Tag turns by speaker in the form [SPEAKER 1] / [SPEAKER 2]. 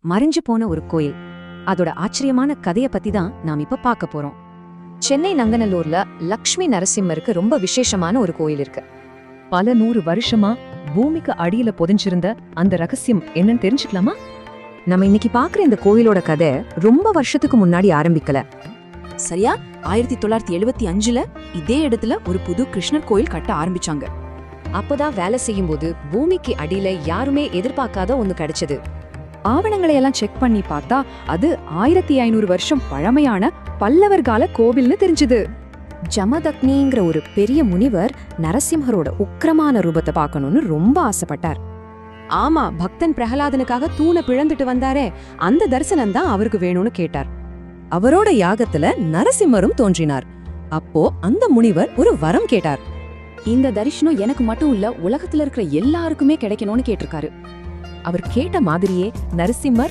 [SPEAKER 1] மறைஞ்சு போன ஒரு கோயில். அதோட ஆச்சரியமான கதைய பத்தி தான் நாம் இப்ப பார்க்க போறோம். சென்னை நங்கநல்லூர்ல லக்ஷ்மி நரசிம்மருக்கு ரொம்ப விசேஷமான ஒரு கோயில் இருக்கு.
[SPEAKER 2] பல 100 வருஷமா பூமிக்கு அடியில புதைஞ்சிருந்த அந்த ரகசியம் என்னன்னு தெரிஞ்சுக்கலாமா?
[SPEAKER 1] நம்ம இன்னைக்கு பாக்குற இந்த கோயிலோட கதை ரொம்ப வருஷத்துக்கு முன்னாடி ஆரம்பிக்கல.
[SPEAKER 3] சரியா 1975ல இதே இடத்துல ஒரு புது கிருஷ்ணர் கோயில் கட்ட ஆரம்பிச்சாங்க.
[SPEAKER 1] அப்பதான் வேலை செய்யும் போது பூமிக்கு அடியில யாருமே எதிர்பார்க்காத ஒண்ணு கிடைச்சது.
[SPEAKER 2] ஆவணங்களை எல்லாம் செக் பண்ணி பார்த்தா அது 1500 வருஷம் பழமையான பல்லவர் கால கோவில்னு தெரிஞ்சது.
[SPEAKER 1] ஜமதக்னிங்கிற ஒரு பெரிய முனிவர் நரசிம்மரோட உக்கிரமான ரூபத்தை பார்க்கணும்னு ரொம்ப ஆசைப்பட்டார்.
[SPEAKER 3] ஆமா, பக்தன் பிரகலாதனுக்காக தூணை பிளந்துட்டு வந்தாரே, அந்த தரிசனம் தான் அவருக்கு வேணும்னு கேட்டார்.
[SPEAKER 2] அவரோட யாகத்துல நரசிம்மரும் தோன்றினார். அப்போ அந்த முனிவர் ஒரு வரம் கேட்டார்.
[SPEAKER 3] இந்த தரிசனம் எனக்கு மட்டும் இல்ல, உலகத்துல இருக்கிற எல்லாருக்குமே கிடைக்கணும்னு கேட்டிருக்காரு.
[SPEAKER 2] அவர் கேட்ட மாதிரியே நரசிம்மர்